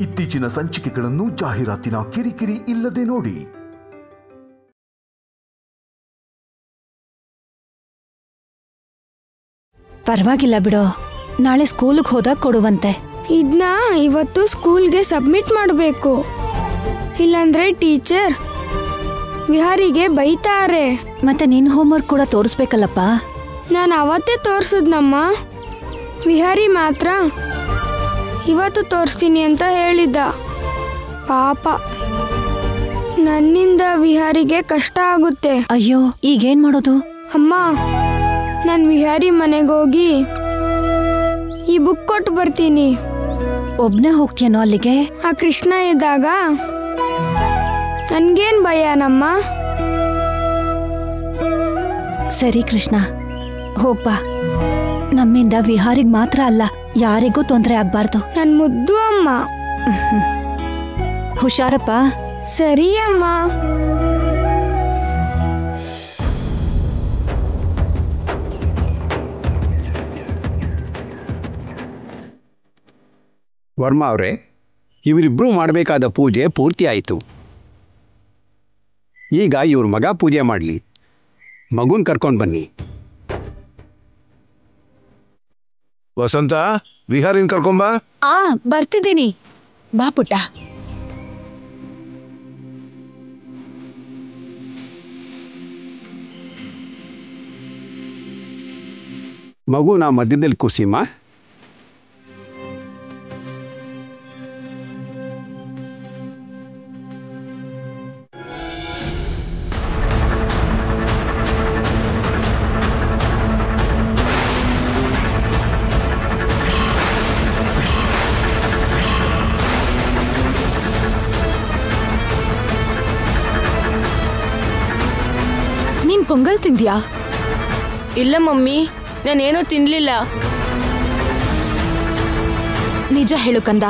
ಇತ್ತೀಚಿನ ಸಂಚಿಕೆಗಳನ್ನು ಜಾಹೀರಾತಿನ ಕಿರಿಕಿರಿ ಇಲ್ಲದೆ ನೋಡಿ. ಪರವಾಗಿಲ್ಲ ಬಿಡೋ, ನಾಳೆ ಸ್ಕೂಲ್ಗೆ ಹೋದಾಗ ಕೊಡುವಂತೆ. ಇದನ್ನ ಇವತ್ತು ಸ್ಕೂಲ್ಗೆ ಸಬ್ಮಿಟ್ ಮಾಡಬೇಕು, ಇಲ್ಲಾಂದ್ರೆ ಟೀಚರ್ ವಿಹಾರಿಗೆ ಬೈತಾರೆ. ಮತ್ತೆ ನಿನ್ ಹೋಮ್ವರ್ಕ್ ಕೂಡ ತೋರಿಸ್ಬೇಕಲ್ಲಪ್ಪ. ನಾನು ಅವತ್ತೇ ತೋರಿಸಿದ್ನಮ್ಮ. ವಿಹಾರಿ ಮಾತ್ರ ಇವತ್ತು ತೋರಿಸ್ತೀನಿ ಅಂತ ಹೇಳಿದ್ದ. ಪಾಪ, ನನ್ನಿಂದ ವಿಹಾರಿಗೆ ಕಷ್ಟ ಆಗುತ್ತೆ. ಅಯ್ಯೋ, ಈಗೇನ್ ಮಾಡೋದು? ಅಮ್ಮ, ನಾನು ವಿಹಾರಿ ಮನೆಗೋಗಿ ಈ ಬುಕ್ ಕೊಟ್ಟು ಬರ್ತೀನಿ. ಒಬ್ನೇ ಹೋಗ್ತೀಯನೋ ಅಲ್ಲಿಗೆ? ಆ ಕೃಷ್ಣ ಇದ್ದಾಗ ನನ್ಗೇನ್ ಭಯನಮ್ಮ? ಸರಿ ಕೃಷ್ಣ, ಹೋಗ್ಬಾ. ನಮ್ಮಿಂದ ವಿಹಾರಿಗ್ ಮಾತ್ರ ಅಲ್ಲ, ಯಾರಿಗೂ ತೊಂದರೆ ಆಗ್ಬಾರ್ದು. ನನ್ ಮುದ್ದು ಅಮ್ಮ. ಹುಷಾರಪ್ಪ. ಸರಿ ಅಮ್ಮ. ವರ್ಮಾ ಅವರೇ, ಇವರಿಬ್ಬರು ಮಾಡಬೇಕಾದ ಪೂಜೆ ಪೂರ್ತಿ ಆಯಿತು. ಈಗ ಇವ್ರ ಮಗ ಪೂಜೆ ಮಾಡಲಿ. ಮಗುನ್ ಕರ್ಕೊಂಡು ಬನ್ನಿ. ವಸಂತ, ವಿಹಾರಿನ ಕರ್ಕೊಂಬ. ಬರ್ತಿದ್ದೀನಿ. ಬಾ ಪುಟ್ಟ. ಮಗುನ ಮಧ್ಯದಲ್ಲಿ ಕೂಸಿಮ್ಮ. ನೀನ್ ಪೊಂಗಲ್ ತಿಂದ್ಯಾ? ಇಲ್ಲ ಮಮ್ಮಿ, ನಾನೇನೂ ತಿನ್ಲಿಲ್ಲ. ನಿಜ ಹೇಳು ಕಂದ,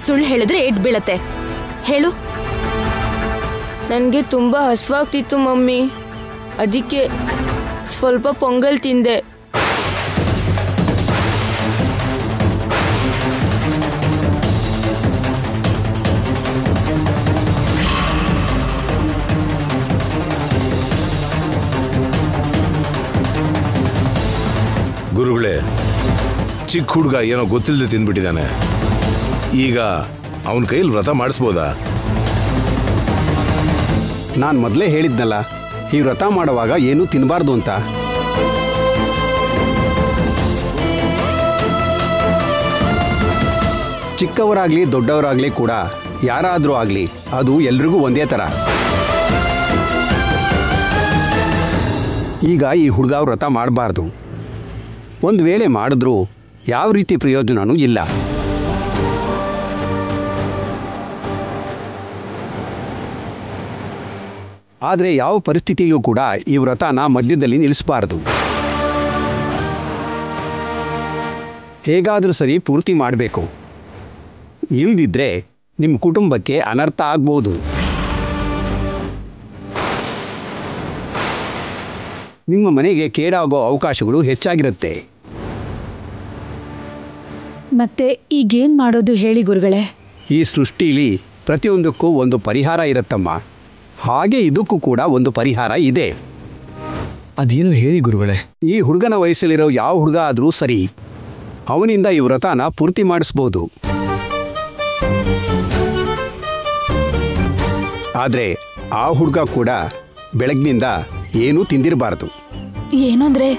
ಸುಳ್ಳು ಹೇಳಿದ್ರೆ ಏಟ್ ಬೀಳತ್ತೆ. ಹೇಳು. ನನಗೆ ತುಂಬಾ ಹಸ್ವಾಗ್ತಿತ್ತು ಮಮ್ಮಿ, ಅದಕ್ಕೆ ಸ್ವಲ್ಪ ಪೊಂಗಲ್ ತಿಂದೆ. ಗುರುಗಳೇ, ಚಿಕ್ಕ ಹುಡುಗ ಏನೋ ಗೊತ್ತಿಲ್ಲದೆ ತಿಂದ್ಬಿಟ್ಟಿದ್ದಾನೆ. ಈಗ ಅವನ ಕೈಯಲ್ಲಿ ವ್ರತ ಮಾಡಿಸ್ಬೋದಾ? ನಾನು ಮೊದಲೇ ಹೇಳಿದ್ನಲ್ಲ, ಈ ವ್ರತ ಮಾಡುವಾಗ ಏನೂ ತಿನ್ನಬಾರ್ದು ಅಂತ. ಚಿಕ್ಕವರಾಗಲಿ ದೊಡ್ಡವರಾಗಲಿ ಕೂಡ, ಯಾರಾದರೂ ಆಗಲಿ, ಅದು ಎಲ್ರಿಗೂ ಒಂದೇ ಥರ. ಈಗ ಈ ಹುಡುಗ ವ್ರತ ಮಾಡಬಾರ್ದು. ಒಂದು ವೇಳೆ ಮಾಡಿದ್ರೂ ಯಾವ ರೀತಿ ಪ್ರಯೋಜನವೂ ಇಲ್ಲ. ಆದರೆ ಯಾವ ಪರಿಸ್ಥಿತಿಯೂ ಕೂಡ ಈ ವ್ರತನ ಮಧ್ಯದಲ್ಲಿ ನಿಲ್ಲಿಸಬಾರ್ದು. ಹೇಗಾದರೂ ಸರಿ ಪೂರ್ತಿ ಮಾಡಬೇಕು. ಇಲ್ಲದಿದ್ದರೆ ನಿಮ್ಮ ಕುಟುಂಬಕ್ಕೆ ಅನರ್ಥ ಆಗ್ಬೋದು. ನಿಮ್ಮ ಮನೆಗೆ ಕೇಡಾಗೋ ಅವಕಾಶಗಳು ಹೆಚ್ಚಾಗಿರುತ್ತೆ. ಮತ್ತೆ ಈಗೇನ್ ಮಾಡೋದು ಹೇಳಿ ಗುರುಗಳೇ? ಈ ಸೃಷ್ಟಿಲಿ ಪ್ರತಿಯೊಂದಕ್ಕೂ ಒಂದು ಪರಿಹಾರ ಇರುತ್ತಮ್ಮ. ಹಾಗೆ ಇದಕ್ಕೂ ಕೂಡ ಒಂದು ಪರಿಹಾರ ಇದೆ. ಅದೇನು ಹೇಳಿ ಗುರುಗಳೇ? ಈ ಹುಡುಗನ ವಯಸ್ಸಲ್ಲಿರೋ ಯಾವ ಹುಡುಗ ಆದರೂ ಸರಿ, ಅವನಿಂದ ಈ ವ್ರತನ ಪೂರ್ತಿ ಮಾಡಿಸ್ಬೋದು. ಆದರೆ ಆ ಹುಡುಗ ಕೂಡ ಬೆಳಗ್ನಿಂದ ಏನೂ ತಿಂದಿರಬಾರ್ದು. ಏನು ಅಂದ್ರೆ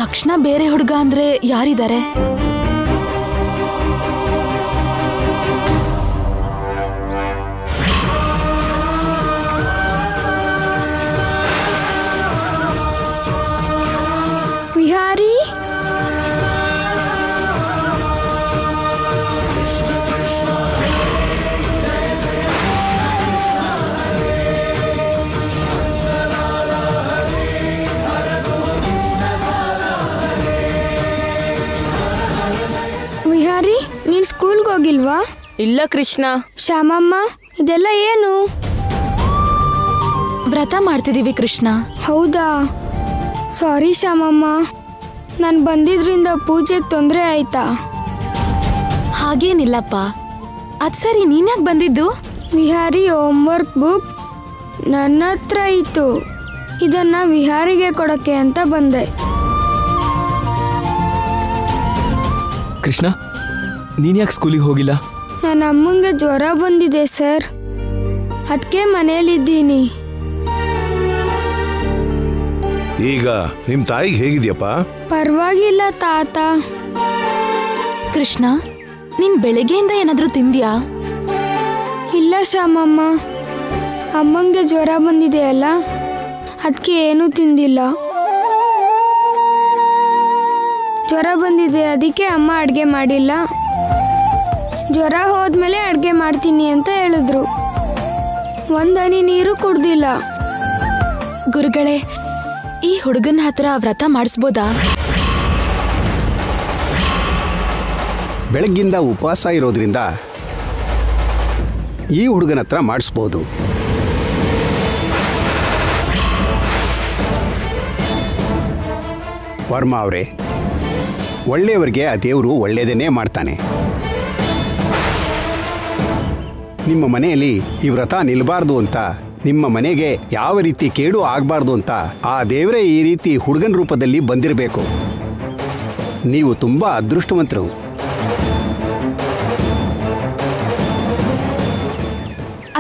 ತಕ್ಷಣ ಬೇರೆ ಹುಡುಗ ಅಂದ್ರೆ ಯಾರಿದ್ದಾರೆ? ವಿಹಾರಿ, ವಿಹಾರಿ, ನೀನ್ ಸ್ಕೂಲ್ಗೆ ಹೋಗಿಲ್ವಾ? ಇಲ್ಲ ಕೃಷ್ಣ. ಶ್ಯಾಮಮ್ಮ, ಇದೆಲ್ಲ ಏನು? ವ್ರತ ಮಾಡ್ತಿದೀವಿ ಕೃಷ್ಣ. ಹೌದಾ? ಸಾರಿ ಶ್ಯಾಮಮ್ಮ, ನಾನು ಬಂದಿದ್ರಿಂದ ಪೂಜೆಗೆ ತೊಂದರೆ ಆಯ್ತಾ? ಹಾಗೇನಿಲ್ಲಪ್ಪ, ಅದ್ ಸರಿ, ನೀನ್ಯಾಕೆ ಬಂದಿದ್ದು? ವಿಹಾರಿ ಹೋಮ್ವರ್ಕ್ ಬುಕ್ ನನ್ನ ಹತ್ರ ಇತ್ತು. ಇದನ್ನ ವಿಹಾರಿಗೆ ಕೊಡೋಕ್ಕೆ ಅಂತ ಬಂದೆ. ಕೃಷ್ಣ, ನೀನ್ಯಾಕೆ ಸ್ಕೂಲಿಗೆ ಹೋಗಿಲ್ಲ? ನನ್ನ ಅಮ್ಮಂಗೆ ಜ್ವರ ಬಂದಿದೆ ಸರ್, ಅದಕ್ಕೆ ಮನೇಲಿದ್ದೀನಿ. ಈಗ ನಿಮ್ ತಾಯಿಗೆ ಹೇಗಿದ್ಯಪ್ಪ? ಪರವಾಗಿಲ್ಲ ತಾತ. ಕೃಷ್ಣ, ನೀನ್ ಬೆಳಗ್ಗೆಯಿಂದ ಏನಾದ್ರೂ ತಿಂದ್ಯಾ? ಇಲ್ಲ ಶ್ಯಾಮಮ್ಮ, ಅಮ್ಮಂಗೆ ಜ್ವರ ಬಂದಿದೆಯಲ್ಲ, ಅದಕ್ಕೆ ಏನೂ ತಿಂದಿಲ್ಲ. ಜ್ವರ ಬಂದಿದೆ, ಅದಕ್ಕೆ ಅಮ್ಮ ಅಡುಗೆ ಮಾಡಿಲ್ಲ. ಜ್ವರ ಹೋದ್ಮೇಲೆ ಅಡುಗೆ ಮಾಡ್ತೀನಿ ಅಂತ ಹೇಳಿದ್ರು. ಒಂದನಿ ನೀರು ಕುಡ್ದಿಲ್ಲ. ಗುರುಗಳೇ, ಈ ಹುಡುಗನ ಹತ್ರ ವ್ರತ ಮಾಡಿಸ್ಬೋದಾ? ಬೆಳಗ್ಗಿಂದ ಉಪವಾಸ ಇರೋದ್ರಿಂದ ಈ ಹುಡುಗನ ಹತ್ರ ಮಾಡಿಸ್ಬೋದು. ವರ್ಮ ಅವರೇ, ಒಳ್ಳೆಯವರಿಗೆ ಆ ದೇವರು ಒಳ್ಳೆಯದನ್ನೇ ಮಾಡ್ತಾನೆ. ನಿಮ್ಮ ಮನೆಯಲ್ಲಿ ಈ ವ್ರತ ನಿಲ್ಲಬಾರ್ದು ಅಂತ, ನಿಮ್ಮ ಮನೆಗೆ ಯಾವ ರೀತಿ ಕೇಡು ಆಗಬಾರ್ದು ಅಂತ ಆ ದೇವರೇ ಈ ರೀತಿ ಹುಡುಗನ ರೂಪದಲ್ಲಿ ಬಂದಿರಬೇಕು. ನೀವು ತುಂಬ ಅದೃಷ್ಟವಂತರು.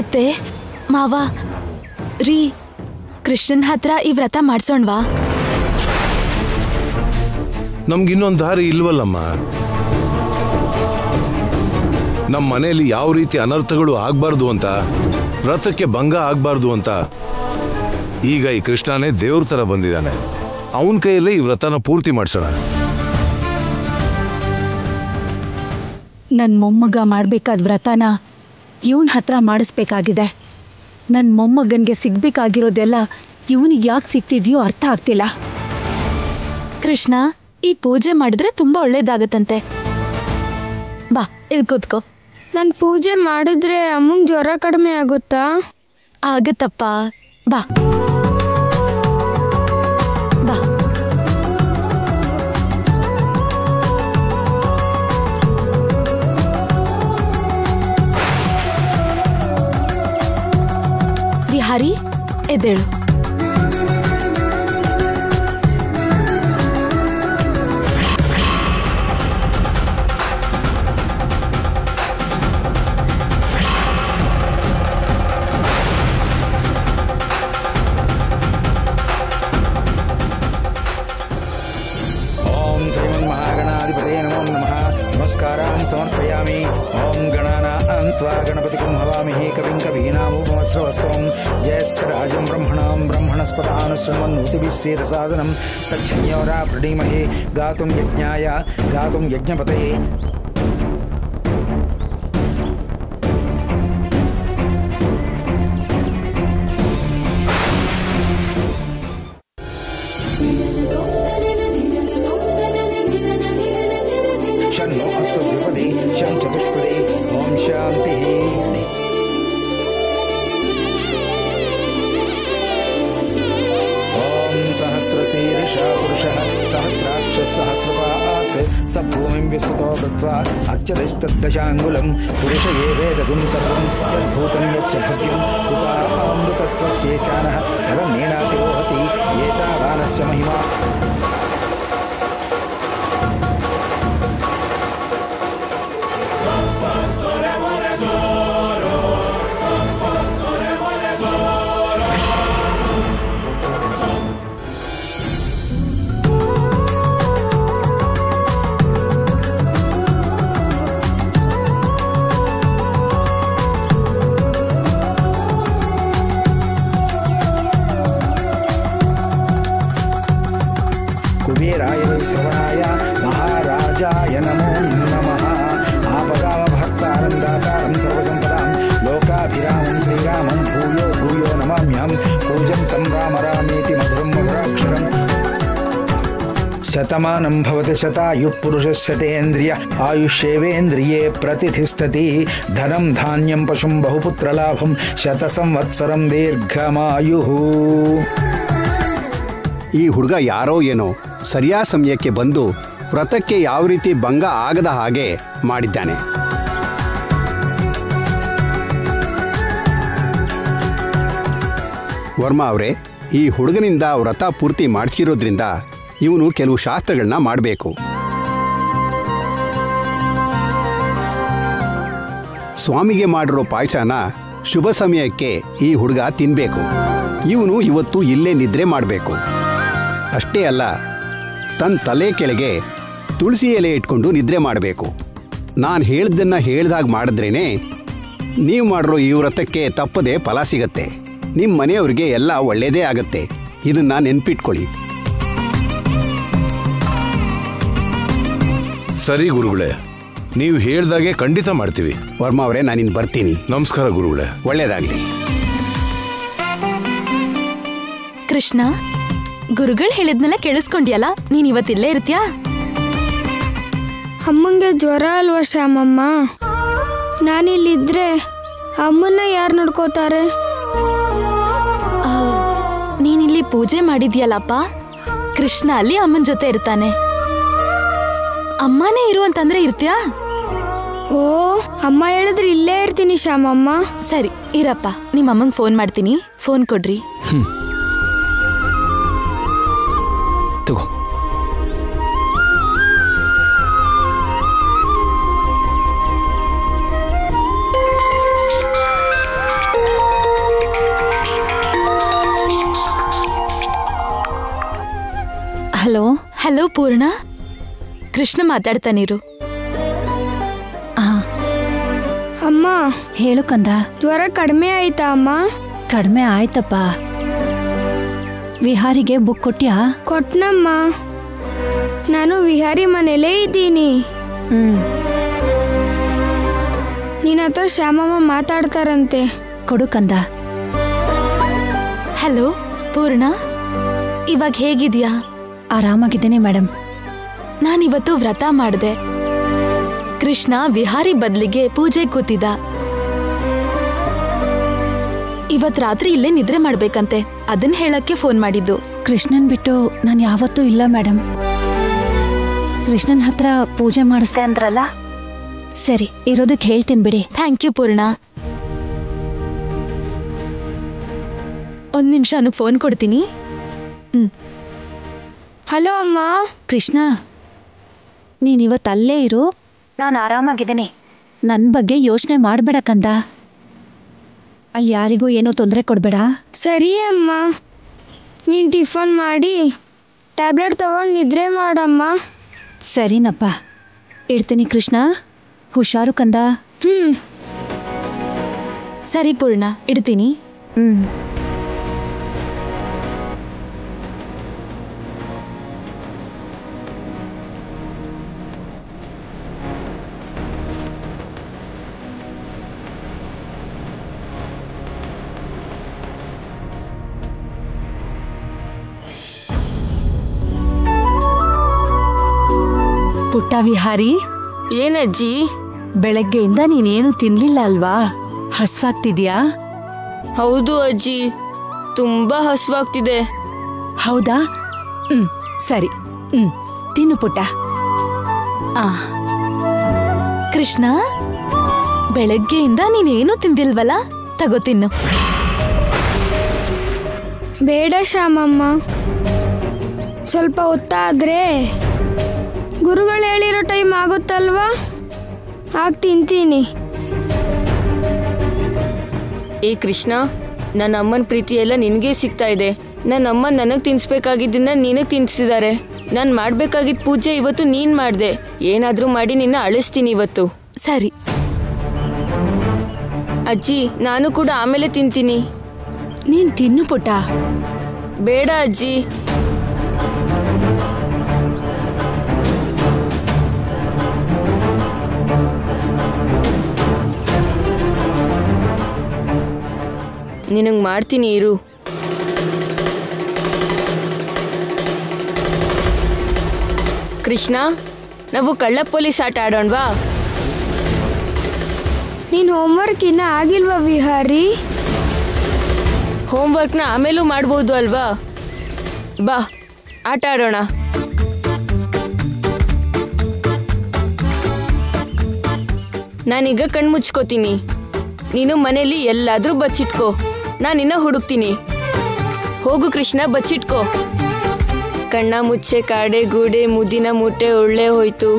ಅತ್ತೆ, ಮಾವ, ರೀ, ಕೃಷ್ಣನ್ ಹತ್ರ ಈ ವ್ರತ ಮಾಡ್ಸೋಣ್ವಾ? ನಮ್ಗಿನ್ನೊಂದು ದಾರಿ ಇಲ್ವಲ್ಲಮ್ಮ. ನಮ್ಮ ಮನೆಯಲ್ಲಿ ಯಾವ ರೀತಿ ಅನರ್ಥಗಳು ಆಗ್ಬಾರ್ದು ಅಂತ, ವ್ರತಕ್ಕೆ ಭಂಗ ಆಗ್ಬಾರ್ದು ಅಂತ ಈಗ ಈ ಕೃಷ್ಣನೇ ದೇವ್ರ ತರ ಬಂದಿದ್ದಾನೆ. ಅವನ ಕೈಯಲ್ಲೇ ಈ ವ್ರತನ ಪೂರ್ತಿ ಮಾಡ್ಸೋಣ. ನನ್ನ ಮೊಮ್ಮಗ ಮಾಡಬೇಕಾದ ವ್ರತನ ಇವನ ಹತ್ರ ಮಾಡಿಸ್ಬೇಕಾಗಿದೆ. ನನ್ನ ಮೊಮ್ಮಗನಿಗೆ ಸಿಗ್ಬೇಕಾಗಿರೋದೆಲ್ಲ ಇವನಿಗೆ ಯಾಕೆ ಸಿಗ್ತಿದೆಯೋ ಅರ್ಥ ಆಗ್ತಿಲ್ಲ. ಕೃಷ್ಣ, ಈ ಪೂಜೆ ಮಾಡಿದ್ರೆ ತುಂಬಾ ಒಳ್ಳೇದಾಗತ್ತಂತೆ. ಬಾ, ಇಲ್ಲಿ ಕೂತ್ಕೋ. ನಾನು ಪೂಜೆ ಮಾಡಿದ್ರೆ ಅಮ್ಮಂಗೆ ಜ್ವರ ಕಡಿಮೆ ಆಗುತ್ತಾ? ಆಗತ್ತಪ್ಪ, ಬಾ ಬಾ. ವಿಹಾರಿ, ಎದ್ದೇಳು. समर्पयामि। ओम गणानां त्वा गणपतिं हवामहे कविं कवीनामुपमस्रवस्त्रं ज्येष्ठराजं ब्रह्मणां ब्रह्मणस्पदानुशृण्वन्नोतिभिः सेदसादनं तच्छन्योरा प्रणीमहे गातुं यज्ञाय गातुं यज्ञपतये। शन्नो अस्तु द्विपदे शं चतुष्पदे ओम शांतिः। ओम सहस्रशीर्षा पुरुषः सहस्राक्षः सहस्रपात् स भूमिं विस्ततो कृत्वा अच्युतस्तद्दशाङ्गुलं पुरुष ये वेदगुं सर्वं यद्भूतं यच्च भव्यं उतामृतत्वस्येशानः यदन्नेनातिरोहति एतावानस्य महिमा। कुबेराय श्रवणाय महाराजाय नमो नमः। आपदामभक्तारं दातारं सर्वसम्पदां लोकाभिरामं श्रीरामं भूयो भूयो नमाम्यहं। पूजन्तं राम रामेति मधुरं मधुराक्षरम्। शतमानं भवति शतायुः पुरुषः शतेन्द्रिय आयुष्येवेन्द्रिये प्रतिष्ठति। धनं धान्यं पशुं बहुपुत्रलाभं शतसंवत्सरं दीर्घमायुः। ಈ ಹುಡುಗ ಯಾರೋ ಏನೋ ಸರಿಯಾದ ಸಮಯಕ್ಕೆ ಬಂದು ವ್ರತಕ್ಕೆ ಯಾವ ರೀತಿ ಭಂಗ ಆಗದ ಹಾಗೆ ಮಾಡಿದ್ದಾನೆ. ವರ್ಮಾ ಅವರೇ, ಈ ಹುಡುಗನಿಂದ ವ್ರತ ಪೂರ್ತಿ ಮಾಡಿಸಿರೋದ್ರಿಂದ ಇವನು ಕೆಲವು ಶಾಸ್ತ್ರಗಳನ್ನ ಮಾಡಬೇಕು. ಸ್ವಾಮಿಗೆ ಮಾಡಿರೋ ಪಾಯಸನ ಶುಭ ಸಮಯಕ್ಕೆ ಈ ಹುಡುಗ ತಿನ್ನಬೇಕು. ಇವನು ಇವತ್ತು ಇಲ್ಲೇ ನಿದ್ರೆ ಮಾಡಬೇಕು. ಅಷ್ಟೇ ಅಲ್ಲ, ತನ್ನ ತಲೆ ಕೆಳಗೆ ತುಳಸಿ ಎಲೆ ಇಟ್ಕೊಂಡು ನಿದ್ರೆ ಮಾಡಬೇಕು. ನಾನು ಹೇಳ್ದನ್ನ ಹೇಳ್ದಾಗ ಮಾಡಿದ್ರೇನೆ ನೀವು ಮಾಡಿರೋ ಈ ವ್ರತಕ್ಕೆ ತಪ್ಪದೆ ಫಲ ಸಿಗತ್ತೆ. ನಿಮ್ಮ ಮನೆಯವ್ರಿಗೆ ಎಲ್ಲ ಒಳ್ಳೆಯದೇ ಆಗತ್ತೆ. ಇದನ್ನ ನೆನ್ಪಿಟ್ಕೊಳ್ಳಿ. ಸರಿ ಗುರುಗಳೇ, ನೀವು ಹೇಳ್ದಾಗೆ ಖಂಡಿತ ಮಾಡ್ತೀವಿ. ವರ್ಮಾ ಅವರೇ, ನಾನಿನ್ ಬರ್ತೀನಿ. ನಮಸ್ಕಾರ ಗುರುಗಳೇ. ಒಳ್ಳೇದಾಗ್ಲಿ. ಕೃಷ್ಣ, ಗುರುಗಳು ಹೇಳಿದ್ನೆಲ್ಲ ಕೇಳಿಸ್ಕೊಂಡ್ಯಲ್ಲ, ನೀನ್ ಇವತ್ತಿಲ್ಲೇ ಇರ್ತೀಯಾ? ಅಮ್ಮಂಗೆ ಜ್ವರ ಅಲ್ವಾ ಶ್ಯಾಮಮ್ಮ? ನಾನಿಲ್ಲಿದ್ರೆ ಅಮ್ಮನ್ನ ಯಾರು ನೋಡ್ಕೋತಾರೆ? ನೀನಿಲ್ಲಿ ಪೂಜೆ ಮಾಡಿದ್ಯಲ್ಲಪ್ಪ, ಕೃಷ್ಣ ಅಲ್ಲಿ ಅಮ್ಮನ ಜೊತೆ ಇರ್ತಾನೆ. ಅಮ್ಮನೇ ಇರು ಅಂತಂದ್ರೆ ಇರ್ತೀಯಾ? ಓ, ಅಮ್ಮ ಹೇಳಿದ್ರೆ ಇಲ್ಲೇ ಇರ್ತೀನಿ ಶ್ಯಾಮಮ್ಮ. ಸರಿ ಇರಪ್ಪ, ನಿಮ್ಮ ಅಮ್ಮಂಗೆ ಫೋನ್ ಮಾಡ್ತೀನಿ. ಫೋನ್ ಕೊಡ್ರಿ. ತಗೋ. ಹಲೋ. ಹಲೋ ಪೂರ್ಣ, ಕೃಷ್ಣ ಮಾತಾಡ್ತಾನಿರು. ಅಮ್ಮ, ಹೇಳು ಕಂದ. ಜ್ವರ ಕಡಿಮೆ ಆಯ್ತಾ ಅಮ್ಮ? ಕಡಿಮೆ ಆಯ್ತಪ್ಪ. ವಿಹಾರಿಗೆ ಬುಕ್ ಕೊಟ್ಯಾ? ಕೊಟ್ನಮ್ಮ. ನಾನು ವಿಹಾರಿ ಮನೇಲೇ ಇದ್ದೀನಿ. ನಿನ್ನ ಹತ್ರ ಶ್ಯಾಮಮ್ಮ ಮಾತಾಡ್ತಾರಂತೆ. ಕೊಡು ಕಂದ. ಹಲೋ ಪೂರ್ಣ, ಇವಾಗ ಹೇಗಿದ್ಯಾ? ಆರಾಮಾಗಿದ್ದೀನಿ ಮೇಡಮ್. ನಾನಿವತ್ತು ವ್ರತ ಮಾಡಿದೆ. ಕೃಷ್ಣ ವಿಹಾರಿ ಬದಲಿಗೆ ಪೂಜೆ ಕೂತಿದ್ದ. ಇವತ್ ರಾತ್ರಿ ಇಲ್ಲೇ ನಿದ್ರೆ ಮಾಡ್ಬೇಕಂತೆ, ಅದನ್ನ ಹೇಳಕ್ಕೆ ಫೋನ್ ಮಾಡಿದ್ದು. ಕೃಷ್ಣನ್ ಬಿಟ್ಟು ನಾನು ಯಾವತ್ತೂ ಇಲ್ಲ ಮೇಡಮ್. ಕೃಷ್ಣನ್ ಹತ್ರ ಪೂಜೆ ಮಾಡಿಸ್ದೆ ಅಂದ್ರಲ್ಲ, ಸರಿ ಇರೋದಕ್ಕೆ ಹೇಳ್ತೀನಿ ಬಿಡಿ. ಥ್ಯಾಂಕ್ ಯು ಪೂರ್ಣ. ಒಂದ್ ನಿಮಿಷ ನನಗೆ ಫೋನ್ ಕೊಡ್ತೀನಿ. ಹಲೋ ಅಮ್ಮ. ಕೃಷ್ಣ, ನೀನಿವತ್ತು ಅಲ್ಲೇ ಇರು, ನಾನು ಆರಾಮಾಗಿದ್ದೀನಿ. ನನ್ನ ಬಗ್ಗೆ ಯೋಚನೆ ಮಾಡಬೇಡ ಕಂದ. ಅಲ್ಲಿ ಯಾರಿಗೂ ಏನೂ ತೊಂದರೆ ಕೊಡಬೇಡ. ಸರಿ ಅಮ್ಮ. ನೀನು ಟಿಫನ್ ಮಾಡಿ ಟ್ಯಾಬ್ಲೆಟ್ ತಗೊಂಡು ನಿದ್ರೆ ಮಾಡಮ್ಮ. ಸರಿನಪ್ಪ, ಇಡ್ತೀನಿ ಕೃಷ್ಣ. ಹುಷಾರು ಕಂದ. ಸರಿ ಪೂರ್ಣ, ಇಡ್ತೀನಿ. ಪುಟ್ಟ ವಿಹಾರಿ, ಏನಜ್ಜಿ? ಬೆಳಗ್ಗೆಯಿಂದ ನೀನೇನು ತಿನ್ಲಿಲ್ಲ ಅಲ್ವಾ? ಹಸ್ವಾಗ್ತಿದ್ಯಾ? ಹೌದು ಅಜ್ಜಿ, ತುಂಬಾ ಹಸ್ವಾಗ್ತಿದೆ. ಹೌದಾ? ಸರಿ, ತಿನ್ನು ಪುಟ್ಟ. ಕೃಷ್ಣ, ಬೆಳಗ್ಗೆಯಿಂದ ನೀನೇನು ತಿಂದಿಲ್ವಲ್ಲ, ತಗೋ ತಿನ್ನು. ಬೇಡ ಶ್ಯಾಮಮ್ಮ, ಸ್ವಲ್ಪ ಹೊತ್ತಾದ್ರೆ ಗುರುಗಳು ಹೇಳಿರೋ ಟೈಮ್ ಆಗುತ್ತಲ್ವಾ, ಆಗ ತಿಂತೀನಿ. ಏ ಕೃಷ್ಣ, ನನ್ನ ಅಮ್ಮನ ಪ್ರೀತಿ ಎಲ್ಲ ನಿನಗೆ ಸಿಗ್ತಾ ಇದೆ. ನನ್ನ ಅಮ್ಮ ನನಗೆ ತಿನ್ಸ್ಬೇಕಾಗಿದ್ದನ್ನ ನಿನಗೆ ತಿನ್ಸಿದ್ದಾರೆ. ನಾನು ಮಾಡ್ಬೇಕಾಗಿದ್ದ ಪೂಜೆ ಇವತ್ತು ನೀನು ಮಾಡಿದೆ. ಏನಾದರೂ ಮಾಡಿ ನಿನ್ನ ಅಳಿಸ್ತೀನಿ ಇವತ್ತು. ಸರಿ ಅಜ್ಜಿ, ನಾನು ಕೂಡ ಆಮೇಲೆ ತಿಂತೀನಿ. ನೀನ್ ತಿನ್ನು ಪುಟ್ಟ. ಬೇಡ ಅಜ್ಜಿ. ನಿನಗೆ ಮಾಡ್ತೀನಿ ಇರು. ಕೃಷ್ಣ, ನಾವು ಕಳ್ಳ ಪೊಲೀಸ್ ಆಟ ಆಡೋಣವಾ? ನೀನು ಹೋಮ್ವರ್ಕ್ ಇನ್ನೂ ಆಗಿಲ್ವಾ ವಿಹಾರಿ? ಹೋಮ್ವರ್ಕ್ನ ಆಮೇಲೂ ಮಾಡ್ಬೋದು ಅಲ್ವಾ? ಬಾ, ಆಟ ಆಡೋಣ. ನಾನೀಗ ಕಣ್ಮುಚ್ಕೋತೀನಿ. ನೀನು ಮನೇಲಿ ಎಲ್ಲಾದರೂ ಬಚ್ಚಿಟ್ಕೋ, ನಾನಿನ್ನ ಹುಡುಕ್ತೀನಿ. ಹೋಗು ಕೃಷ್ಣ, ಬಚ್ಚಿಟ್ಕೋ. ಕಣ್ಣ ಮುಚ್ಚೆ ಕಾಡೆ ಗೂಡೆ ಮುದ್ದಿನ ಮುಟ್ಟೆ ಒಳ್ಳೆ ಹೋಯ್ತು.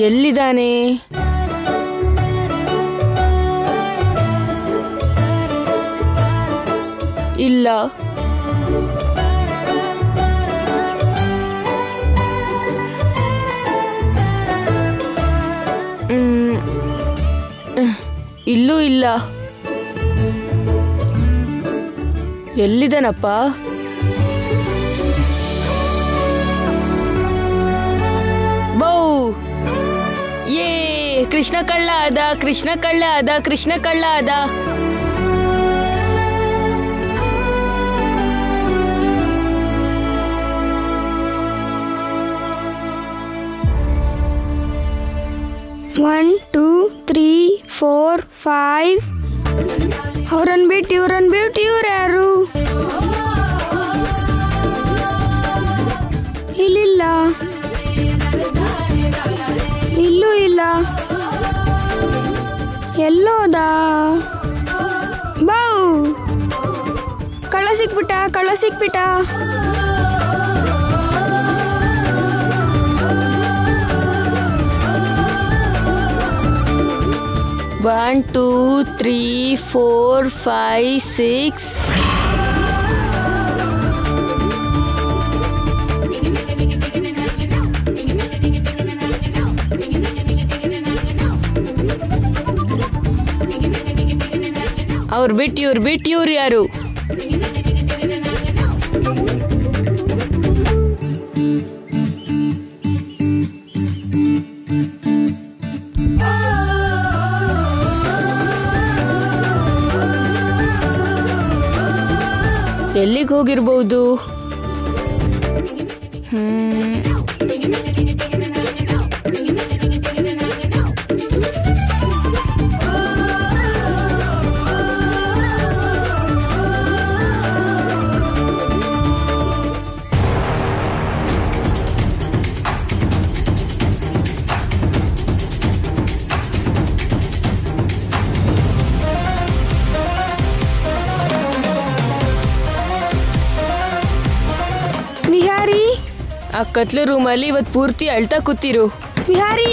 ಎಲ್ಲಿದ್ದಾನೆ? ಇಲ್ಲ. ಇಲ್ಲೂ ಇಲ್ಲ. ಎಲ್ಲಿದ್ದಾನಪ್ಪ? ಬೌ ಯೇ, ಕೃಷ್ಣ ಕಳ್ಳ ಆದ, ಕೃಷ್ಣ ಕಳ್ಳ ಆದ, ಕೃಷ್ಣ ಕಳ್ಳ ಆದ. ಒನ್ 2 3 4 5. ಅವ್ರನ್ ಬಿಟ್ಟು ಇವ್ರು ಯಾರು? ಇಲ್ಲಿಲ್ಲ, ಇಲ್ಲೂ ಇಲ್ಲ. ಎಲ್ಲೋದ? ಬೌ, ಕಳ್ಳ ಸಿಕ್ಬಿಟ್ಟ. 1 2 3 4 5 6. ಅವ್ರು ಬಿಟ್ಟು ಇವ್ರು ಯಾರು? ಎಲ್ಲಿಗೆ ಹೋಗಿರ್ಬಹುದು? ವಿಹಾರಿ, ಆ ಕತ್ಲು ರೂಮಲ್ಲಿ ಇವತ್ತು ಪೂರ್ತಿ ಅಳ್ತಾ ಕೂತಿರು. ವಿಹಾರಿ,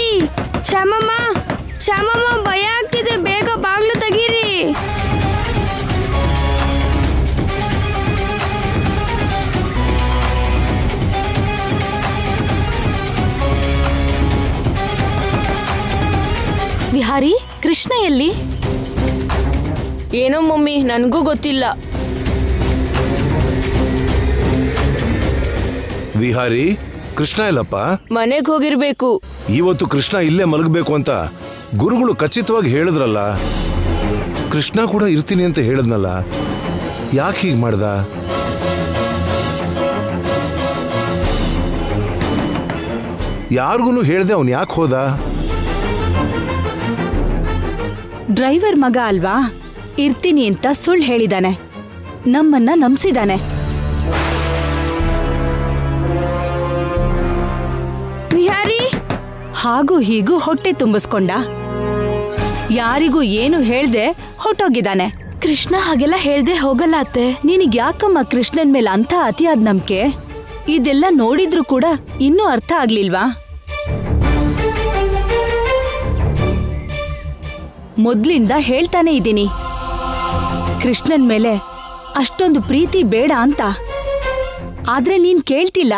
ಶ್ಯಾಮಮ್ಮ, ಭಯ ಆಗ್ತಿದೆ, ಬೇಗ ಬಾಗ್ಲು ತೆಗೀರಿ. ವಿಹಾರಿ, ಕೃಷ್ಣ ಎಲ್ಲಿ? ಏನೋ ಮಮ್ಮಿ, ನನಗೂ ಗೊತ್ತಿಲ್ಲ. ವಿಹಾರಿ, ಕೃಷ್ಣ ಇಲ್ಲಪ್ಪ. ಮನೆಗೆ ಹೋಗಿರ್ಬೇಕು. ಇವತ್ತು ಕೃಷ್ಣ ಇಲ್ಲೇ ಮಲಗಬೇಕು ಅಂತ ಗುರುಗಳು ಖಚಿತವಾಗಿ ಹೇಳಿದ್ರಲ್ಲ. ಕೃಷ್ಣ ಕೂಡ ಇರ್ತೀನಿ ಅಂತ ಹೇಳಿದ್ನಲ್ಲ, ಯಾಕೆ ಹೀಗೆ ಮಾಡ್ದ? ಯಾರಿಗೂ ಹೇಳ್ದೆ ಅವನು ಯಾಕೆ ಹೋದ? ಡ್ರೈವರ್ ಮಗ ಅಲ್ವಾ, ಇರ್ತೀನಿ ಅಂತ ಸುಳ್ಳು ಹೇಳಿದಾನೆ, ನಮ್ಮನ್ನ ನಂಬಿಸಿದಾನೆ. ವಿಹಾರಿ, ಹಾಗೂ ಹೀಗೂ ಹೊಟ್ಟೆ ತುಂಬಿಸ್ಕೊಂಡ, ಯಾರಿಗೂ ಏನು ಹೇಳ್ದೆ ಹೊಟ್ಟೋಗಿದ್ದಾನೆ. ಕೃಷ್ಣ ಹಾಗೆಲ್ಲ ಹೇಳ್ದೆ ಹೋಗಲ್ಲ ಅತ್ತೆ. ನಿನಗ್ ಯಾಕಮ್ಮ ಕೃಷ್ಣನ್ ಮೇಲೆ ಅಂತ ಅತಿಯಾದ ನಂಬಿಕೆ? ಇದೆಲ್ಲ ನೋಡಿದ್ರು ಕೂಡ ಇನ್ನೂ ಅರ್ಥ ಆಗ್ಲಿಲ್ವಾ? ಮೊದ್ಲಿಂದ ಹೇಳ್ತಾನೆ ಇದ್ದೀನಿ, ಕೃಷ್ಣನ್ ಮೇಲೆ ಅಷ್ಟೊಂದು ಪ್ರೀತಿ ಬೇಡ ಅಂತ. ಆದ್ರೆ ನೀನ್ ಕೇಳ್ತಿಲ್ಲ.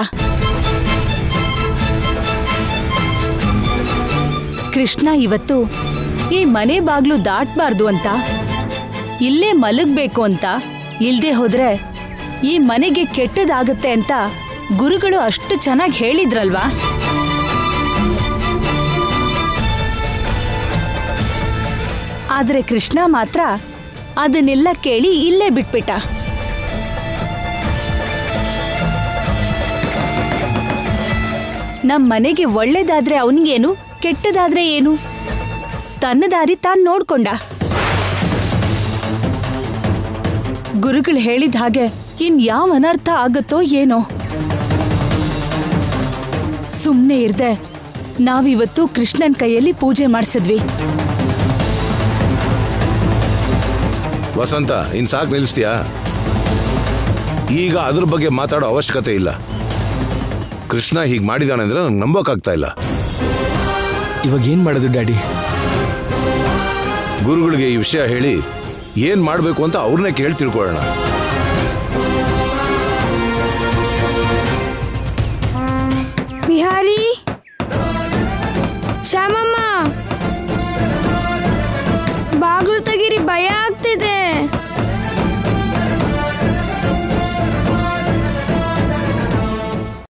ಕೃಷ್ಣ ಇವತ್ತು ಈ ಮನೆ ಬಾಗ್ಲು ದಾಟ್ಬಾರ್ದು ಅಂತ, ಇಲ್ಲೇ ಮಲಗ್ಬೇಕು ಅಂತ, ಇಲ್ದೆ ಹೋದ್ರೆ ಈ ಮನೆಗೆ ಕೆಟ್ಟದಾಗತ್ತೆ ಅಂತ ಗುರುಗಳು ಅಷ್ಟು ಚೆನ್ನಾಗಿ ಹೇಳಿದ್ರಲ್ವಾ? ಆದ್ರೆ ಕೃಷ್ಣ ಮಾತ್ರ ಅದನ್ನೆಲ್ಲ ಕೇಳಿ ಇಲ್ಲೇ ಬಿಟ್ಬಿಟ್ಟ. ನಮ್ ಮನೆಗೆ ಒಳ್ಳೇದಾದ್ರೆ ಅವನಿಗೇನು, ಕೆಟ್ಟದಾದ್ರೆ ಏನು? ತನ್ನ ದಾರಿ ತಾನ್ ನೋಡ್ಕೊಂಡ. ಗುರುಗಳು ಹೇಳಿದ ಹಾಗೆ ಇನ್ಯಾವ ಅನರ್ಥ ಆಗತ್ತೋ ಏನೋ. ಸುಮ್ನೆ ಇರ್ದೆ ನಾವಿವತ್ತು ಕೃಷ್ಣನ್ ಕೈಯಲ್ಲಿ ಪೂಜೆ ಮಾಡಿಸಿದ್ವಿ. ವಸಂತ, ಇನ್ ಸಾಕು ನಿಲ್ಲಿಸ್ತೀಯಾ? ಈಗ ಅದ್ರ ಬಗ್ಗೆ ಮಾತಾಡೋ ಅವಶ್ಯಕತೆ ಇಲ್ಲ. ಕೃಷ್ಣ ಹೀಗೆ ಮಾಡಿದಾನೆ ಅಂದ್ರೆ ನಂಗೆ ನಂಬೋಕ್ಕಾಗ್ತಾ ಇಲ್ಲ. ಇವಾಗ ಏನ್ ಮಾಡೋದು ಡ್ಯಾಡಿ? ಗುರುಗಳಿಗೆ ಈ ವಿಷಯ ಹೇಳಿ ಏನ್ ಮಾಡ್ಬೇಕು ಅಂತ ಅವ್ರನ್ನೇ ಕೇಳಿ ತಿಳ್ಕೊಳ್ಳೋಣ. ವಿಹಾರಿ, ಶ್ಯಾಮಮ್ಮ,